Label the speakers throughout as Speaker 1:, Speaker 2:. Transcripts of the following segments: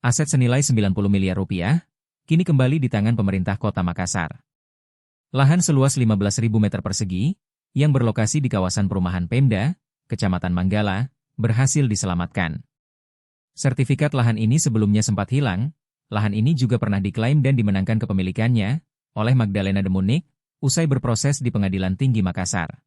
Speaker 1: Aset senilai 90 miliar rupiah, kini kembali di tangan pemerintah Kota Makassar. Lahan seluas 15.000 meter persegi, yang berlokasi di kawasan perumahan Pemda, Kecamatan Manggala, berhasil diselamatkan. Sertifikat lahan ini sebelumnya sempat hilang, lahan ini juga pernah diklaim dan dimenangkan kepemilikannya oleh Magdalena Demunik, usai berproses di Pengadilan Tinggi Makassar.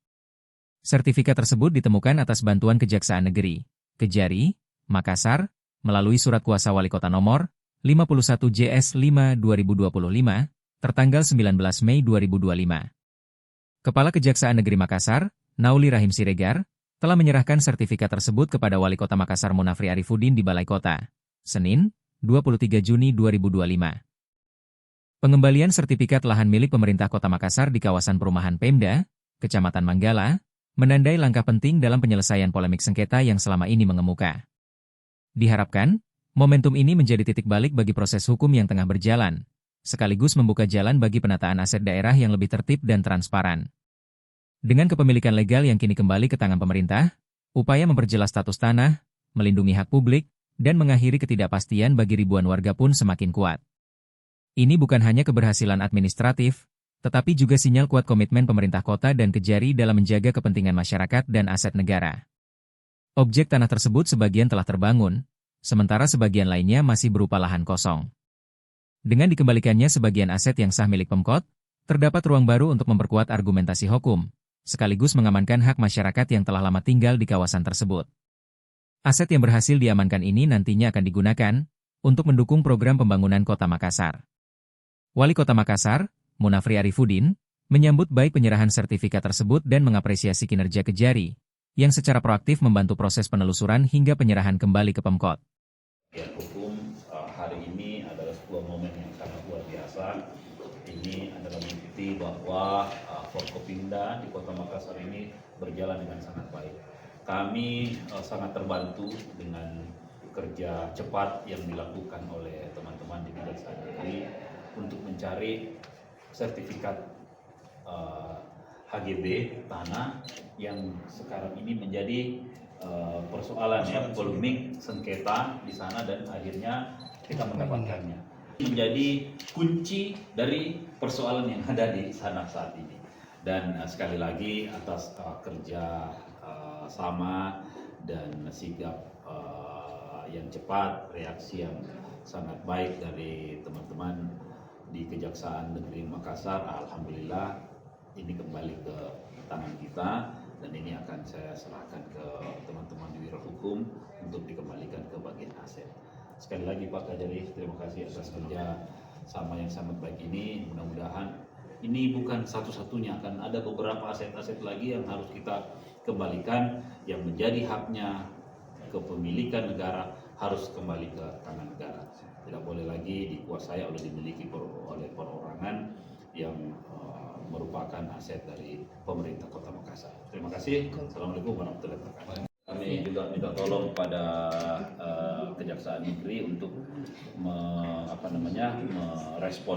Speaker 1: Sertifikat tersebut ditemukan atas bantuan Kejaksaan Negeri Kejari, Makassar, melalui Surat Kuasa Wali Kota Nomor 51 JS 5 2025, tertanggal 19 Mei 2025. Kepala Kejaksaan Negeri Makassar, Nauli Rahim Siregar, telah menyerahkan sertifikat tersebut kepada Wali Kota Makassar Munafri Arifudin di Balai Kota, Senin, 23 Juni 2025. Pengembalian sertifikat lahan milik pemerintah Kota Makassar di kawasan perumahan Pemda, Kecamatan Manggala, menandai langkah penting dalam penyelesaian polemik sengketa yang selama ini mengemuka. Diharapkan, momentum ini menjadi titik balik bagi proses hukum yang tengah berjalan, sekaligus membuka jalan bagi penataan aset daerah yang lebih tertib dan transparan. Dengan kepemilikan legal yang kini kembali ke tangan pemerintah, upaya memperjelas status tanah, melindungi hak publik, dan mengakhiri ketidakpastian bagi ribuan warga pun semakin kuat. Ini bukan hanya keberhasilan administratif, tetapi juga sinyal kuat komitmen pemerintah kota dan Kejari dalam menjaga kepentingan masyarakat dan aset negara. Objek tanah tersebut sebagian telah terbangun, sementara sebagian lainnya masih berupa lahan kosong. Dengan dikembalikannya sebagian aset yang sah milik Pemkot, terdapat ruang baru untuk memperkuat argumentasi hukum, sekaligus mengamankan hak masyarakat yang telah lama tinggal di kawasan tersebut. Aset yang berhasil diamankan ini nantinya akan digunakan untuk mendukung program pembangunan Kota Makassar. Wali Kota Makassar, Munafri Arifudin, menyambut baik penyerahan sertifikat tersebut dan mengapresiasi kinerja Kejari, yang secara proaktif membantu proses penelusuran hingga penyerahan kembali ke Pemkot.
Speaker 2: Hukum hari ini adalah sebuah momen yang sangat luar biasa. Ini adalah bukti bahwa Forkopimda di Kota Makassar ini berjalan dengan sangat baik. Kami sangat terbantu dengan kerja cepat yang dilakukan oleh teman-teman di Kejaksaan Negeri untuk mencari sertifikat HGB tanah yang sekarang ini menjadi persoalan ya, polemik sengketa di sana dan akhirnya kita mendapatkannya. Menjadi kunci dari persoalan yang ada di sana saat ini. Dan sekali lagi atas kerja sama dan sigap yang cepat, reaksi yang sangat baik dari teman-teman di Kejaksaan Negeri Makassar, alhamdulillah ini kembali ke tangan kita dan ini akan saya serahkan ke teman-teman di Biro Hukum untuk dikembalikan ke bagian aset. Sekali lagi Pak Kejari, terima kasih atas kerja sama yang sangat baik ini. Mudah-mudahan ini bukan satu-satunya, akan ada beberapa aset-aset lagi yang harus kita kembalikan yang menjadi haknya kepemilikan negara harus kembali ke tangan negara. Tidak boleh lagi dikuasai oleh dimiliki oleh perorangan yang merupakan aset dari pemerintah Kota Makassar. Terima kasih. Assalamualaikum warahmatullahi wabarakatuh. Kami juga minta tolong pada Kejaksaan Negeri untuk merespon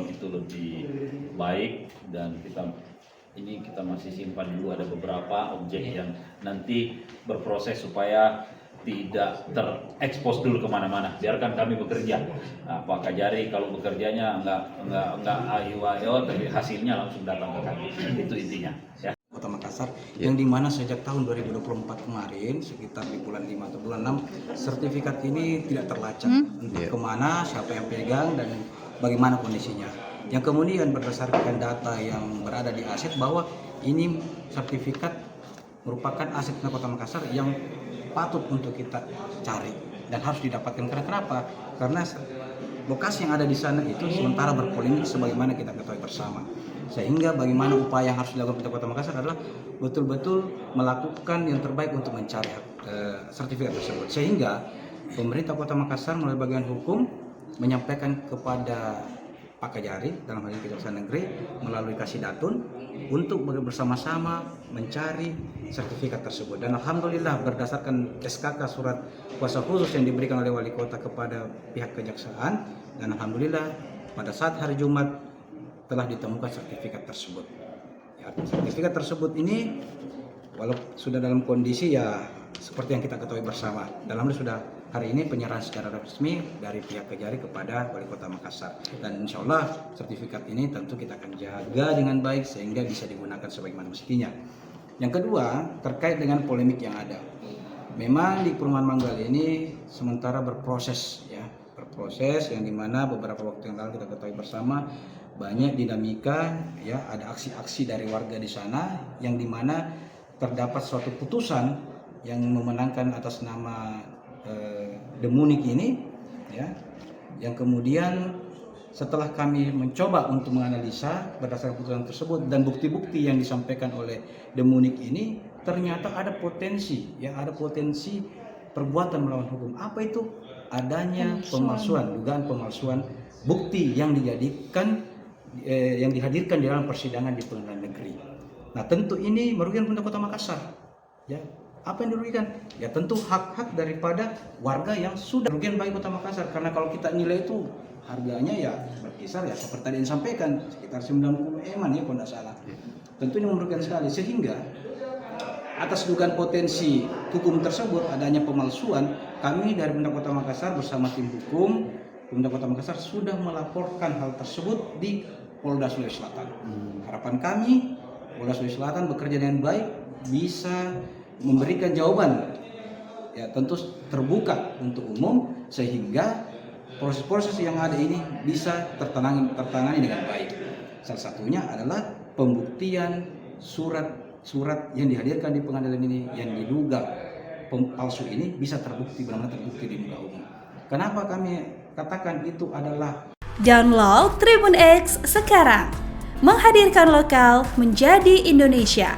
Speaker 2: itu lebih baik dan kita masih simpan dulu ada beberapa objek yang nanti berproses supaya tidak terekspos dulu kemana-mana. Biarkan kami bekerja. Nah, Pak Kejari kalau bekerjanya enggak ayo tapi hasilnya langsung datang ke kami. Itu intinya. Ya.
Speaker 3: Kota Makassar yang dimana sejak tahun 2024 kemarin sekitar di bulan 5 atau bulan 6 sertifikat ini tidak terlacak entah kemana, siapa yang pegang dan bagaimana kondisinya. Yang kemudian berdasarkan data yang berada di aset bahwa ini sertifikat merupakan aset Kota Makassar yang patut untuk kita cari dan harus didapatkan. Karena kenapa? Karena lokasi yang ada di sana itu sementara berpolemik sebagaimana kita ketahui bersama. Sehingga bagaimana upaya yang harus dilakukan Kota Makassar adalah betul-betul melakukan yang terbaik untuk mencari sertifikat tersebut. Sehingga pemerintah Kota Makassar melalui bagian hukum menyampaikan kepada Pak Kejari dalam hal ini Kejaksaan Negeri melalui Kasidatun untuk bersama-sama mencari sertifikat tersebut. Dan alhamdulillah berdasarkan SKK surat kuasa khusus yang diberikan oleh Wali Kota kepada pihak Kejaksaan dan alhamdulillah pada saat hari Jumat telah ditemukan sertifikat tersebut. Ya, sertifikat tersebut ini walau sudah dalam kondisi ya seperti yang kita ketahui bersama, dalamnya sudah hari ini penyerahan secara resmi dari pihak Kejari kepada Wali Kota Makassar. Dan insya Allah sertifikat ini tentu kita akan jaga dengan baik sehingga bisa digunakan sebagaimana mestinya. Yang kedua, terkait dengan polemik yang ada. Memang di Perumahan Manggala ini sementara berproses yang dimana beberapa waktu yang lalu kita ketahui bersama banyak dinamika, ada aksi-aksi dari warga di sana yang dimana terdapat suatu putusan yang memenangkan atas nama Demunik ini, yang kemudian setelah kami mencoba untuk menganalisa berdasarkan putusan tersebut dan bukti-bukti yang disampaikan oleh Demunik ini, ternyata ada potensi perbuatan melawan hukum. Apa itu? Adanya dugaan pemalsuan bukti yang dihadirkan di dalam persidangan di pengadilan negeri. Nah, tentu ini merugikan pemerintah Kota Makassar. Apa yang dirugikan? Tentu hak-hak daripada warga yang sudah merugikan bagi Kota Makassar. Karena kalau kita nilai itu harganya berkisar seperti tadi yang disampaikan sekitar 90 eman kalau tidak salah. Tentu ini merugikan sekali, sehingga atas dugaan potensi hukum tersebut adanya pemalsuan, kami dari Pemerintah Kota Makassar bersama tim hukum Pemerintah Kota Makassar sudah melaporkan hal tersebut di Polda Sulawesi Selatan. Harapan kami Polda Sulawesi Selatan bekerja dengan baik, bisa memberikan jawaban tentu terbuka untuk umum sehingga proses-proses yang ada ini bisa tertangani dengan baik. Salah satunya adalah pembuktian surat yang dihadirkan di pengadilan ini yang diduga palsu ini bisa benar-benar terbukti di muka umum. Kenapa kami katakan itu adalah
Speaker 4: Download Tribun X sekarang, menghadirkan lokal menjadi Indonesia.